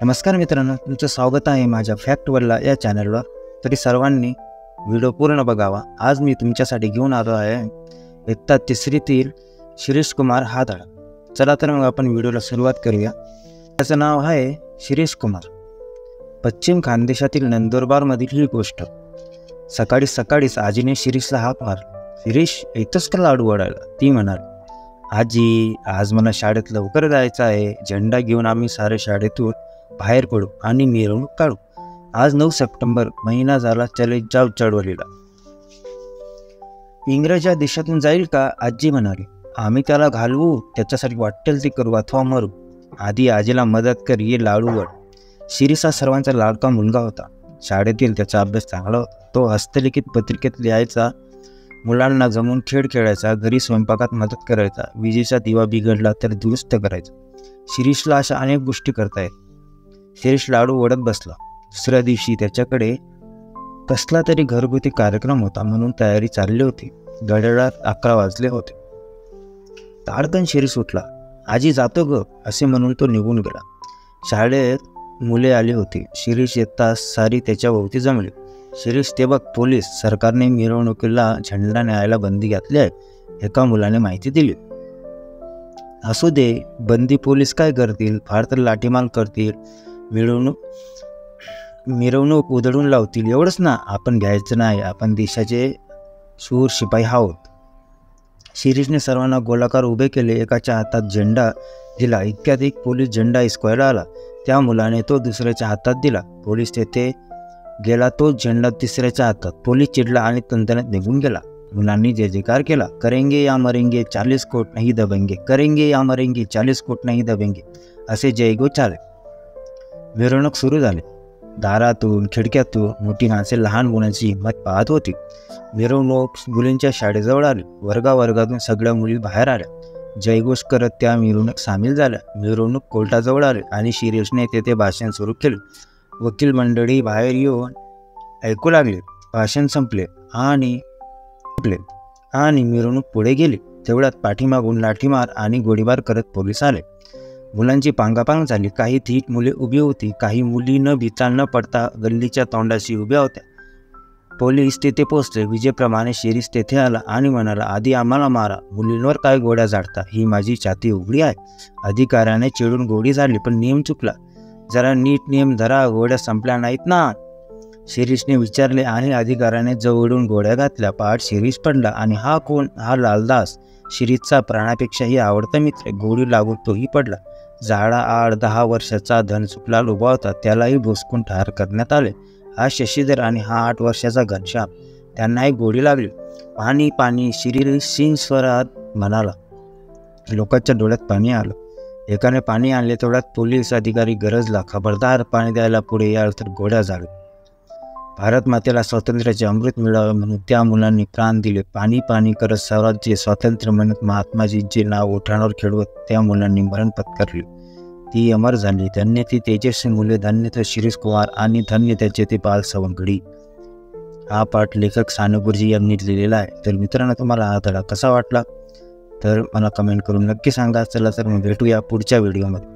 नमस्कार मित्रांनो, तुमचं स्वागत आहे माझ्या फॅक्टवरला या चॅनलवर। तरी सर्वांनी व्हिडिओ पूर्ण बघावा। आज मी तुमच्यासाठी घेऊन आलो आहे इयत्ता तिसरीतील शिरीष कुमार हा धडा। चला तर मग आपण व्हिडिओला सुरुवात करूया। त्याचं नाव आहे शिरीष कुमार। पश्चिम खानदेशातील नंदुरबारमधील ही गोष्ट। सकाळी सकाळीच आजीने शिरीषला हाक मारली। शिरीष, इथंच का लाडू वडायला? ती म्हणाली, आजी आज मला शाळेत लवकर जायचं आहे। झेंडा घेऊन आम्ही सारे शाळेतून बाहेर पडू आणि मिरवणूक काढू। आज 9 सप्टेंबर महिना झाला चले जाव चळवळीला। इंग्रज या देशातून जाईल का? आजी म्हणाली, आम्ही त्याला घालवू, त्याच्यासाठी वाटेल ते करू अथवा मरू। आधी आजीला मदत कर, ये लाडू वड। शिरीष हा सर्वांचा लाडका मुलगा होता। शाळेतील त्याचा अभ्यास चांगला होता। तो हस्तलिखित पत्रिकेत लिहायचा, मुलांना जमून खेळ खेळायचा, घरी स्वयंपाकात मदत करायचा, विजेचा दिवा बिघडला तर दुरुस्त करायचा। शिरीषला अशा अनेक गोष्टी करता येत। शिरीष लाडू ओढत बसला। दुसऱ्या दिवशी त्याच्याकडे कसला तरी घरगुती कार्यक्रम होता म्हणून तयारी चालली होती। घड्याळात 11 वाजले होते। ताडकन शिरीष उठला। आजी जातो ग, असे म्हणून तो निघून गेला। शाळेत मुले आली होती। शिरीष येताच सारी त्याच्या भोवती जमली। शिरीष, ते बघ पोलीस, सरकारने मिरवणुकीला झेंडा न्यायला बंदी घातली आहे, एका मुलाने माहिती दिली। असू दे, बंदी पोलीस काय करतील? फार तर लाठीमार करतील, मिरवणूक उधळून लावतील, एवढंच ना। आपण घ्यायचं नाही, आपण देशाचे शूर शिपाई आहोत। शिरीषने सर्वांना गोलाकार उभे केले। एकाच्या हातात झेंडा दिला, इतक्यात एक पोलीस झेंडा हिसकायला आला। त्या मुलाने तो दुसऱ्याच्या हातात दिला। पोलीस तेथे गेला, तो झेंडा तिसऱ्याच्या हातात। पोलीस चिडला आणि तंतनेत निघून गेला। मुलांनी जय जयकार केला, करेंगे या मरेंगे 40 कोट नहीं दबेंगे, करेंगे या मरेंगे 40 कोट नहीं दबेंगे, असे जयघोष झाले। मिरवणूक सुरू झाली। दारातून खिडक्यातून मोठी माणसे लहान मुलांची हिंमत पाहत होती। मिरवणूक मुलींच्या शाळेजवळ आली। वर्गावर्गातून सगळ्या मुली बाहेर आल्या। जयघोष करत त्या मिरवणूक सामील झाल्या। मिरवणूक कोर्टाजवळ आली आणि शिरीषने तेथे भाषण सुरू केले। वकील मंडळी बाहेर येऊन ऐकू लागले। भाषण संपले आणि मिरवणूक पुढे गेली। तेवढ्यात पाठीमागून लाठीमार आणि गोळीबार करत पोलीस आले। मुलांची पांगापांग झाली। काही धीट मुले उभी होती, काही मुली न भिता न पडता गल्लीच्या तोंडाशी उभ्या होत्या। पोलीस तेथे पोहोचले। विजेप्रमाणे शिरीष तेथे आला आणि म्हणाला, आधी आम्हाला मारा, मुलींवर काय गोळ्या झाडता? ही माझी छाती उघडी आहे। अधिकाऱ्याने चिडून गोळी झाडली, पण नियम चुकला, जरा नीट नियम धरा, गोळ्या संपल्या नाहीत ना? शिरीषने विचारले आणि अधिकाऱ्याने जवळून गोळ्या घातल्या। पाठ शिरीष पडला आणि हा कोण? हा लालदास, शिरीषचा प्राणापेक्षाही आवडता मित्र। गोळी लागून तोही पडला। जाडा 8-10 वर्षाचा धनसुखलाल उभा होता, त्यालाही भोसकून ठार करण्यात आले। हा शशीधर आणि हा 8 वर्षाचा घनश्याम, त्यांनाही गोळी लागली। पाणी पाणी, शिरीष सिंह स्वरात म्हणाला। लोकांच्या डोळ्यात पाणी आलं। एकाने पाणी आणले, तेवढ्यात पोलीस अधिकारी गरजला, खबरदार, पाणी द्यायला पुढे याल तर गोळ्या झाडू। भारत मातेला स्वातंत्र्याचे अमृत मिळावे म्हणून त्या मुलांनी प्राण दिले। पाणी पाणी करत स्वराज्य स्वातंत्र्य म्हणत महात्माजींचे नाव ओठांवर खेळवत त्या मुलांनी मरण पत्करले। ती अमर झाली। धन्य ती तेजस्वी मुले, धन्य तो शिरीष कुमार आणि धन्य त्याचे ते बाल सवंगडी। हा पाठ लेखक सानू गुरुजी यांनी लिहिलेला आहे। तर मित्रांनो, तुम्हाला हा धडा कसा वाटला तर मला कमेंट करून नक्की सांगा। चला तर मग भेटूया पुढच्या व्हिडिओमध्ये।